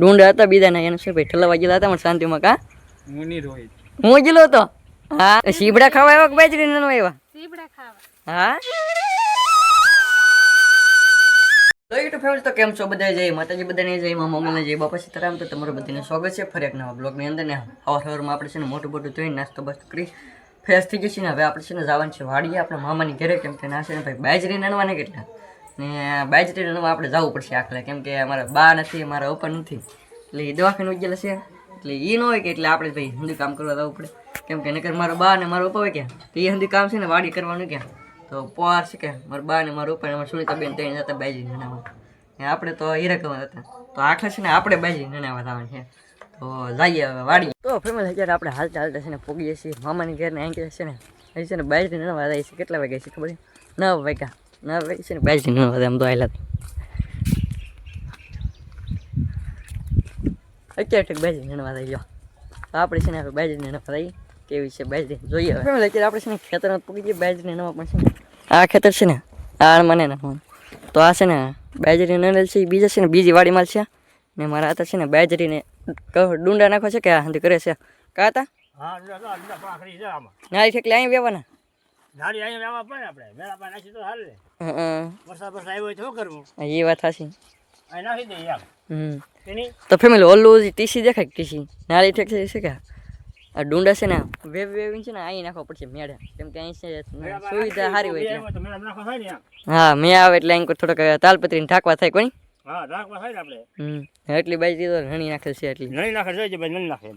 ડુંડા હતા બીજાના એને શું ભાઈ ઠલવા ગયેલા હતા મને શાંતિમાં કા મુની રોહિત હું ગયેલો હતો હા શીબડા ખાવા આવ્યા કે બાજરી ન આવ્યા શીબડા ખાવા હા યુટ્યુબ ફેમિલી તો કેમ છો બધા જય માતાજી બધાને જય મા મંગલને જય બાપા સીતારામ તો તમારું બધાને સ્વાગત છે ફરી એક નવા બ્લોગની અંદર ને સવારમાં આપણે છે ને મોટું ધોઈને નાસ્તો બાસ્તો કરી ફ્રેશ થઈ જશે ને હવે આપણે છે ને જવાનું છે વાડીએ આપણા મામાની ઘરે કેમ કે ના છે ને ભાઈ બાજરી નણવાને કેટલા ને બાજરી નણવા આપણે જવું પડશે આખલે કેમ કે અમારા બા નથી મારા ઉપર નથી એટલે એ દવાખાને ઉજ્જેલા છે એટલે એ ન હોય કે એટલે આપણે ભાઈ હિન્દી કામ કરવા જવું પડે કેમ કે નકર મારા બા ને મારા ઉપર હોય ક્યાં તો એ હિન્દી કામ છે ને વાડી કરવાનું ક્યાં તો પોર છે કે મારા બા ને મારા ઉપર અમારા સુનિતાબેન ત્રણ હતા બાજરી નણાવવા આપણે તો હીરાકમાં હતા તો આખા છે ને આપણે બાજરી નણાવવા જવાનું છે તો જઈએ હવે વાડી તો ફેમિલી અત્યારે આપણે હાલતા હાલતા છે ને પોગીએ છીએ મામાની ઘરને અહીં છે ને અહીં છે ને બાજરી નણવા જાય છે કેટલા વાગ્યા છે ખબર 9 વાગ્યા 9 વાગે છે ને બાજરી નણવા એમ તો આવેલા અત્યારે ઠીક બાજરી નણવા થઈ ગયો તો આપણે છે ને આપણે બાજરી નણવા થઈ કેવી છે બાજરી જોઈએ હવે ફેમિલી અત્યારે આપણે છે ને ખેતરમાં પોગી જઈએ બાજરી નણવા પણ છે ને આ ખેતર છે ને આ મને નાખવાનું તો આ છે ને બાજરી નણેલ છે એ બીજા છે ને બીજી વાડીમાં છે ને મારા હતા છે ને બાજરીને ડુંડા નાખો છે કે આ હંધી કરે છે કા હતા નારી ઠેકલી અહીં વેવાના નારી અહીંયા વેવા પડે આપણે વેલા પર નાખી તો હાલ લે વરસાદ આવ્યો હોય તો શું કરવું એ વાત હાસી અહીં નાખી દે યાર તો ફેમિલી ઓલું ટીસી દેખાય ટીસી નારી ઠેકલી છે કે આ ડુંડા છે ને વેવિંગ છે ને અહીં નાખવા પડશે મેળે કેમ કે અહીં છે સુવિધા સારી હોય હા મેં આવે એટલે અહીં થોડોક તાલપત્રીને ઢાંકવા થાય કોની હા ઢાંકવા થાય આપણે એટલી બાજરી તો ઘણી નાખેલ છે એટલી ઘણી નાખે છે ભાઈ નળી નાખે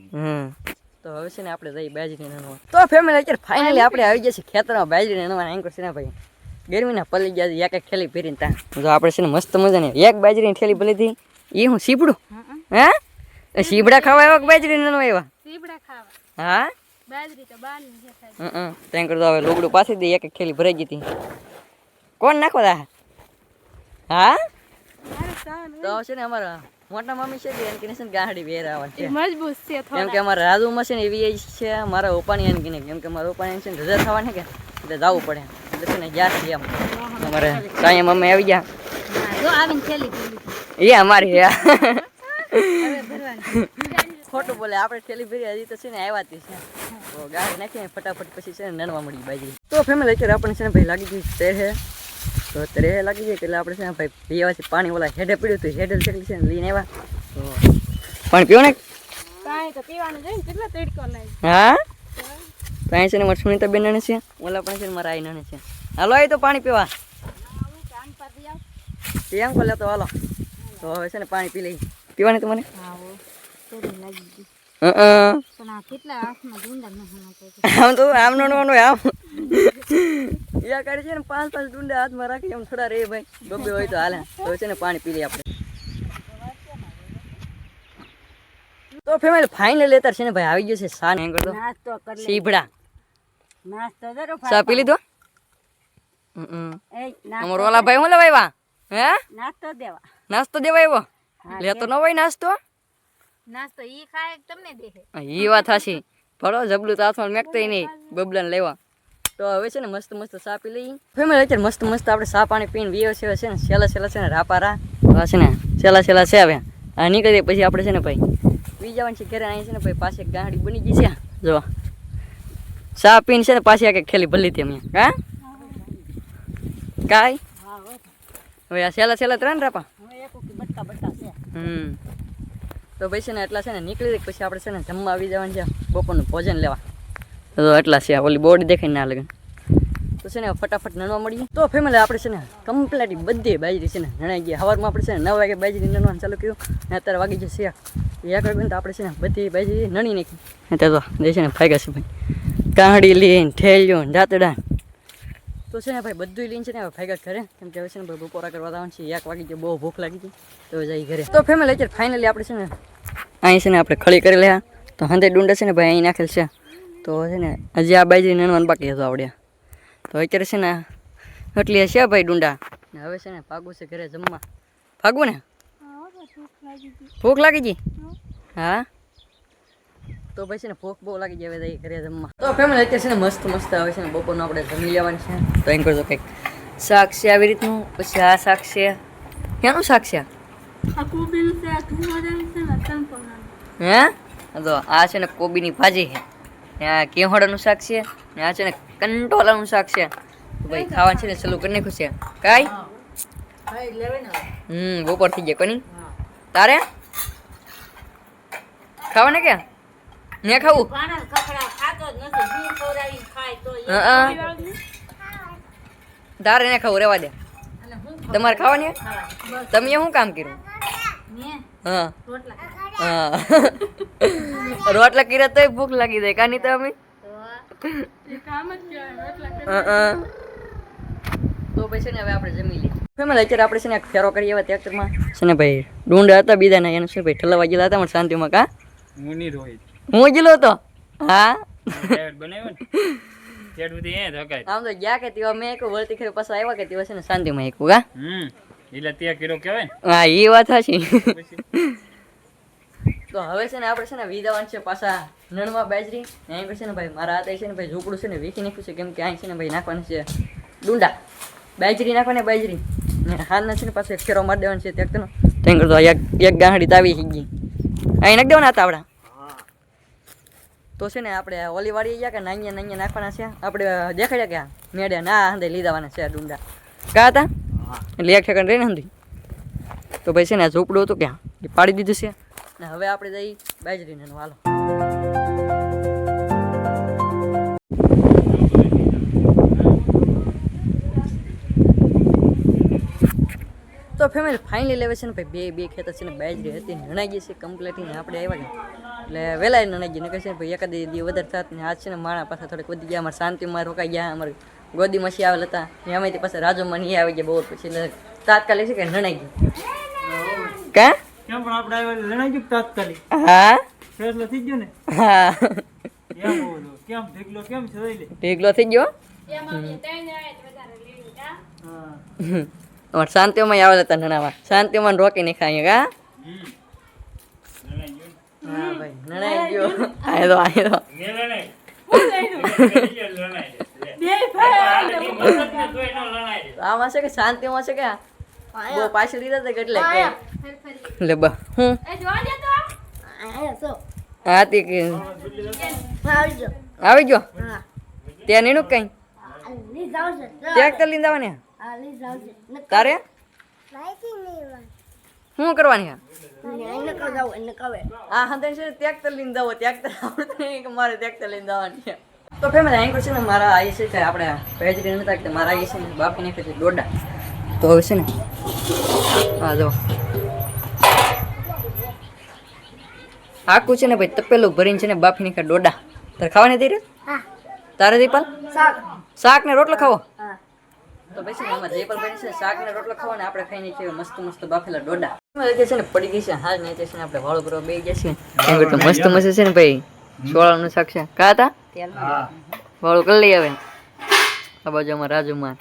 તો હવે છે ને આપણે જઈ બાજરી નણવા તો ફેમિલી અત્યારે ફાઇનલી આપણે આવી ગયા છીએ ખેતરમાં બાજરી નણવા એન્કર છે ને ભાઈ ગરમીના પલી ગયા એક થેલી ફેરીને ત્યાં જો આપણે છે ને મસ્ત મજાની એક બાજરીની થેલી ભલી હતી એ હું સીપડું હે સીપડા ખાવા આવ્યા કે બાજરી નણવા આવ્યા શીબડા ખાવા હા બાજરી તો બારની છે ત્યાં કરતો હવે લોગડું પાછી દે એક થેલી ભરાઈ ગઈ હતી કોણ નાખવા દા હા તો છે ને અમારા મોટા મમ્મી છે કે એનકીને છે ને ગાડી વેર આવવાની છે મજબૂત છે કેમ કે અમારા રાજુમાં છે ને એવી છે મારા ઓપાની એનકીને કેમ કે મારા ઓપાની છે ને રજા થવાની કે એટલે જવું પડે એટલે છે ને ગયા છીએ એમ અમારે સાંઈ મમ્મી આવી ગયા જો આવીને થેલી એ અમારી હવે ભરવાની ખોટું બોલે આપણે થેલી ભરી હજી તો છે ને આવ્યા હતી છે તો ગાડી નાખીને ફટાફટ પછી છે ને નણવા મળી બાજરી તો ફેમિલી અત્યારે આપણે છે ને ભાઈ લાગી ગઈ તેરે તો તેરે લાગી જાય એટલે આપણે છે ને ભાઈ પીવાથી પાણી ઓલા હેડે પીડ્યું હતું હેડલ ચકલી છે ને લઈને આવ્યા તો પાણી પીવો ને પાણી તો પીવાનું જોઈએ ને કેટલા તડકો લાગે હા તો અહીં છે ને મારા સુનિતાબેન નાને છે ઓલા પણ છે ને મારા આઈ નાને છે હાલો એ તો પાણી પીવા એમ કો લેતો હાલો તો હવે છે ને પાણી પી લઈ પીવાની તો મને આમ તો આમ નણવાનું આમ યા કરી છે ને 5 ડુંડા હાથમાં રાખી એમ થોડા રે ભાઈ બબ્બે હોય તો હાલે તો છે ને પાણી પી લઈએ આપણે તો ફેમિલી ફાઇનલી અત્યારે છે ને ભાઈ આવી ગયો છે સા ને કરતો સીભડા નાસ્તો કરો સા પી લીધો અમારો ઓલા ભાઈ હું લેવા હે નાસ્તો દેવા નાસ્તો દેવા આવ્યો લેતો ન હોય નાસ્તો નાસ્તો ઈ ખાય તમને દે એ વાત હાસી ફળો જબલું તો હાથમાં મેકતોય નહીં બબલાને લેવા તો હવે છે ને મસ્ત મસ્ત ચા પી લઈ ફેમિલી અત્યારે મસ્ત મસ્ત આપણે ચા પાણી પીને વીઓ છે ને સેલા છે ને રાપારા છે ને સેલા છે હવે આ નીકળી પછી આપણે છે ને ભાઈ પી જવાનું છે ઘરે અહીં છે ને ભાઈ પાસે એક ગાડી બની ગઈ છે જો ચા પીને છે ને પાછી એક ખેલી ભલી હતી અમે હા કાંઈ હવે આ સેલા 3 રાપા તો ભાઈ છે ને એટલા છે ને નીકળી પછી આપણે છે ને જમવા આવી જવાનું છે બપોરનું ભોજન લેવા તો એટલા છે ઓલી બોડી દેખાય ના લગે તો છે ને ફટાફટ નણવા મળીએ તો ફેમિલી આપણે છે ને કમ્પ્લીટ બધી બાજરી છે ને નણાઈ ગયા સવારમાં આપણે છે ને 9 વાગે બાજરી નણવાનું ચાલુ કર્યું ને અત્યારે વાગી જશે 1 વાગે તો આપણે છે ને બધી બાજરી નણી નાખી અત્યારે તો જે છે ને ફાગ્યા છે ભાઈ કાંહડી લઈને ઠેલ્યું દાંતડા તો છે ને ભાઈ બધું લઈને છે ને હવે ફાગ્યા ઘરે કેમ કે હવે છે ને ભાઈ બપોરા કરવા જવાનું છે 1 વાગી ગયો બહુ ભૂખ લાગી ગઈ તો જઈ ઘરે તો ફેમિલી અત્યારે ફાઇનલી આપણે છે ને અહીં છે ને આપણે ખળી કરી લે તો હંધે ડુંડા છે ને ભાઈ અહીં નાખેલ છે તો છે ને હજી આ બાજરી નણવાનું બાકી હતું આવડ્યા તો અત્યારે છે ને એટલી છે ભાઈ ડુંડા ને હવે છે ને ભાગવું છે ઘરે જમવા ભાગવું ને ભૂખ લાગી ગઈ હા તો ભાઈ છે ને ભૂખ બહુ લાગી જાય હવે ઘરે જમવા તો ફેમિલી અત્યારે છે ને મસ્ત મસ્ત આવે છે ને બપોરનું આપણે જમી લેવાનું છે તો એમ કરજો કંઈક શાક છે આવી રીતનું પછી આ શાક છે ક્યાંનું શાક છે આ કોબીનું શાક મજાનું છે ને સંપૂર્ણ હે તો આ છે ને કોબીની ભાજી છે ને આ કેહોડાનું શાક છે ને આ છે ને કંટોલાનું શાક છે તો ભાઈ ખાવાનું છે ને ચાલુ કરી નાખ્યું છે કાંઈ બપોર થઈ ગયા કોની તારે ખાવાને કે ને ખાવું પાણા કપડા ખાતો જ નથી બી ખવડાવી ખાય તો હા તારે ને ખાવું રેવા દે અને હું તમારે ખાવાની હે? ખાવા તમે શું કામ કર્યું ને હા રોટલા હા રોટલા કર્યા તોય ભૂખ લાગી જાય કાની તમે એ કામ જ કહેવાય રોટલા તો પછી ને હવે આપણે જમી લઈએ ફેમિલી અત્યારે આપણે છે ને એક ફેરો કરીએ હવે ટ્રેક્ટરમાં છે ને ભાઈ ડુંડા હતા બીજાના એને છે ભાઈ ઠલવા ગયેલા હતા પણ શાંતિમાં કા હું નહીં રોહિત હું ગયેલો હતો હા બનાવ્યો ને ચેટ બધી એ ધકાય આમ તો ગયા કે તેવા મેં એક વળતી ખરી પાછા આવ્યા કે તેવા છે ને શાંતિમાં એક કા એટલે તે કિલો કહેવાય ને હા એ વાત સાચી પછી તો હવે છે ને આપણે છે ને વિદાવાન છે પાછા નણમાં બાજરી ને અહીં છે ને ભાઈ મારા હાથે છે ને ભાઈ ઝૂંપડું છે ને વીખી નાખ્યું છે કેમ કે અહીં છે ને ભાઈ નાખવાનું છે ડુંડા બાજરી નાખવાની બાજરી ને હાથના છે ને પાછો એક ફેરો મારી દેવાનો છે ટ્રેક્ટરનો ત્યાં કરતો એક ગાંહડી તાવી ગઈ અહીં નાખી દેવાના હતા આપણા તો છે ને આપણે ઓલી વાળી ગયા કે નાઅહીંયા નાખવાના છે આપણે દેખાડ્યા કે મેડે ના હંધે લીધાવાના છે ડુંડા કા હતા એટલે એક સેકન્ડ રહીને હંધી તો ભાઈ છે ને આ ઝૂંપડું હતું ક્યાં એ પાડી દીધું છે ને હવે આપણે જઈ બાજરીને હાલો તો ફેમિલી ફાઇનલી લેવે છે ને ભાઈ બે ખેતર છે ને બાજરી હતી નણાઈ ગઈ છે કમ્પ્લીટ ને આપણે આવ્યા ગયા એટલે વહેલા નણાઈ ગઈ ને કહે છે ને ભાઈ એકાદ દી વધારે થાત ને આજ છે ને માણા પાછા થોડીક વધી ગયા અમારે શાંતિમાં રોકાઈ ગયા અમારે ગોદીમાં શી આવેલા હતા ને અમે પાસે રાજુમાં નહીં આવી ગયા બહુ પછી એટલે તાત્કાલિક છે કે નણાઈ ગઈ કા કેમ પણ આપણે આવ્યા જણાઈ ગયું તાત્કાલિક હા ફેસલો થઈ ગયો ને હા કેમ બોલો કેમ ઢીકલો કેમ છે જોઈ લે ઢીકલો થઈ ગયો એમાં ત્રણ આવે વધારે લેવું કા હા અમારે શાંતિમાં આવેલા હતા નણામાં શાંતિમાં રોકી નહીં ખાઈએ કા જણાઈ ગયું હા ભાઈ નણાઈ ગયો આયો તો ને લણાઈ બે ભાઈ આમાં છે કે શાંતિમાં છે કે બહુ પાછળ લીધા હતા એટલે કે ફરી લે બા હું એ જોવા દે તો આયા સો હા તે કે આવી જો આવી ગયો હા ત્યાં નીનું કઈ લી જાવ છે ત્યાં કરી લીધા ને આ લી જાવ છે તારે લાઈકી નહીં શું કરવાની છે એને કહો જાવ એને કહે આ હંતે છે ટ્રેક્ટર લઈને જાવ ટ્રેક્ટર આવડતું નહીં કે મારે ટ્રેક્ટર લઈને જવાની છે તો ફેમિલી અહીં છે ને મારા આઈ છે કે આપણે પેજરી નતા કે મારા આઈ છે ને બાપી નાખે છે ડોડા તો હવે છે ને હા જો આખું છે ને ભાઈ તપેલું ભરીને છે ને બાફી નાખે ડોડા તારે ખાવાની દઈ રે હા તારે દીપાલ શાક શાક ને રોટલો ખાવો હા તો પછી આમાં જયપાલ ભાઈ છે શાક ને રોટલો ખાવો ને આપણે ખાઈને છીએ મસ્ત મસ્ત બાફેલા ડોડા એમાં છે ને પડી ગઈ છે હાલ ને છે ને આપણે વાળો કરવા બે ગયા છીએ કેમ કે મસ્ત મસ્ત છે ને ભાઈ સોળાનું શાક છે કા હતા હા વાળું કરી લઈ આવે આ બાજુ અમાર રાજુમાં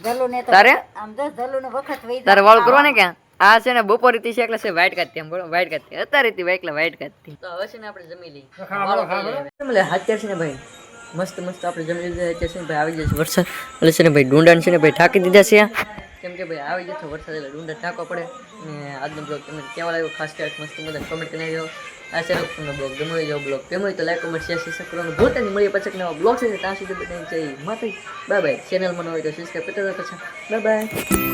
ધલો ને તો તારે આમ તો ધલો ને વખત વઈ તારે વાળું કરવાને ક્યાં આ છે ને બપોરી થી એકલા છે વાઈટ કાઢતી એમ બોલો વાઈટ કાઢતી અત્યારે થી એકલા વાઈટ કાઢતી તો હવે છે ને આપણે જમી લઈએ વાળું કરી લઈએ એટલે અત્યારે છે ને ભાઈ મસ્ત મસ્ત આપણે જમી લીધા અત્યારે છે ને ભાઈ આવી જાય છે વરસાદ એટલે છે ને ભાઈ ડુંડાને છે ને ભાઈ ઠાકી દીધા છે કેમ કે ભાઈ આવી જતો વરસાદ એટલે ડુંડા ઠાકવા પડે ને આજનો બ્લોગ તમને કેવા લાગ્યો ખાસ કરીને મસ્ત મજા કમેન્ટ કરી નાખજો આ છે તમને બ્લોગ ગમે જો બ્લોગ ગમે તો લાઈક કમેન્ટ શેર સબસ્ક્રાઇબ કરવાનું ભૂલતા નહીં મળીએ પછી નવા બ્લોગ છે ત્યાં સુધી બધાને જય માતા બાય બાય ચેનલમાં ન હોય તો સબસ્ક્રાઇબ કરતા પછી બાય બાય